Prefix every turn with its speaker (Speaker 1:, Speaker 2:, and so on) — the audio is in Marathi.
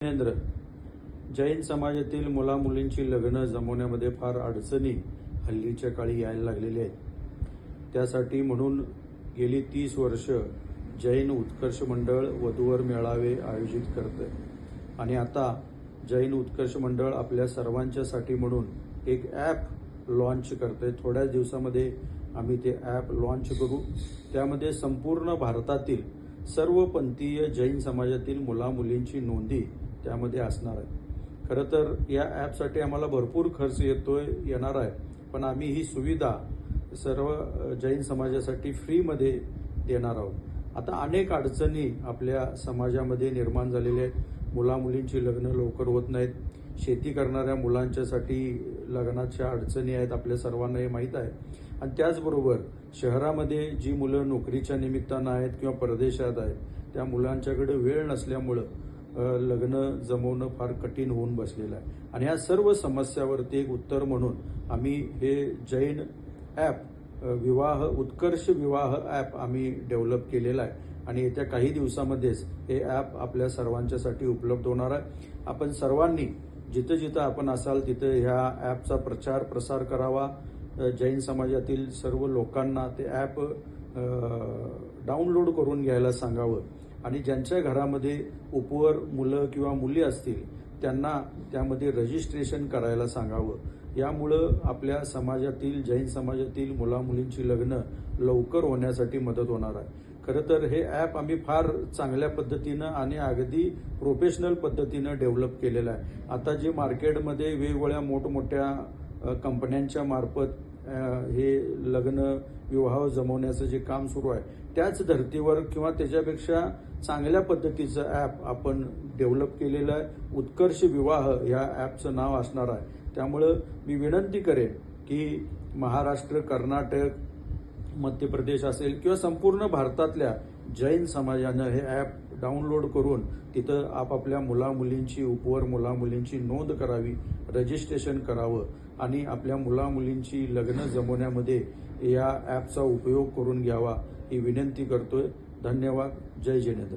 Speaker 1: जिनेंद्र, जैन समाजातील मुलामुलींची लग्न जमवण्यामध्ये फार अडचणी हल्लीच्या काळी यायला लागलेल्या आहेत। त्यासाठी म्हणून गेली 30 वर्ष जैन उत्कर्ष मंडळ वधूवर मेळावे आयोजित करते आणि आता जैन उत्कर्ष मंडळ आपल्या सर्वांच्यासाठी म्हणून एक ॲप लॉन्च करते। थोड्याच दिवसामध्ये आम्ही ते ॲप लॉन्च करू। त्यामध्ये संपूर्ण भारतातील सर्व पंथीय जैन समाजातील मुलामुलींची नोंदी त्यामध्ये असणार आहे। खरं तर या ॲपसाठी आम्हाला भरपूर खर्च येणार आहे, पण आम्ही ही सुविधा सर्व जैन समाजासाठी फ्रीमध्ये देणार आहोत। आता अनेक अडचणी आपल्या समाजामध्ये निर्माण झालेल्या आहेत। मुलामुलींची लग्न लवकर होत नाहीत। शेती करणाऱ्या मुलांच्यासाठी लग्नाच्या अडचणी आहेत, आपल्या सर्वांना हे माहीत आहे। आणि त्याचबरोबर शहरामध्ये जी मुलं नोकरीच्या निमित्तानं आहेत किंवा परदेशात आहेत, त्या मुलांच्याकडे वेळ नसल्यामुळं लग्न जमवणं फार कठीण होऊन बसलेलं आहे। आणि या सर्व समस्यावरती एक उत्तर म्हणून आम्ही हे जैन ॲप उत्कर्ष विवाह ॲप आम्ही डेव्हलप केलेलं आहे आणि येत्या काही दिवसामध्येच हे ॲप आपल्या सर्वांच्यासाठी उपलब्ध होणार आहे। आपण सर्वांनी जिथं जिथं आपण असाल तिथं ह्या ॲपचा प्रचार प्रसार करावा। जैन समाजातील सर्व लोकांना ते ॲप डाउनलोड करून घ्यायला सांगावं आणि ज्यांच्या घरामध्ये उपवर मुलं किंवा मुली असतील त्यांना त्यामध्ये रजिस्ट्रेशन करायला सांगावं। यामुळं आपल्या समाजातील जैन समाजातील मुलामुलींची लग्न लवकर होण्यासाठी मदत होणार आहे। खरं तर हे ॲप आम्ही फार चांगल्या पद्धतीनं आणि अगदी प्रोफेशनल पद्धतीनं डेव्हलप केलेलं आहे। आता जे मार्केटमध्ये वेगवेगळ्या मोठमोठ्या कंपन्यांच्या मार्फत हे लग्न विवाह जमवण्याचं जे काम सुरू आहे, त्याच धर्तीवर किंवा त्याच्यापेक्षा चांगल्या पद्धतीचं ॲप आपण डेव्हलप केलेलं आहे। उत्कर्ष विवाह या ॲपचं नाव असणार आहे। त्यामुळं मी विनंती करेन की महाराष्ट्र, कर्नाटक, मध्य प्रदेश असेल किंवा संपूर्ण भारतातल्या जैन समाजानं हे ॲप डाउनलोड करून तिथं आपापल्या मुलामुलींची उपवर मुलामुलींची नोंद करावी, रजिस्ट्रेशन करावं आणि आपल्या मुलामुलींची लग्न जमवण्यामध्ये या ॲपचा उपयोग करून घ्यावा ही विनंती करतोय। धन्यवाद। जय जिनेंद्र।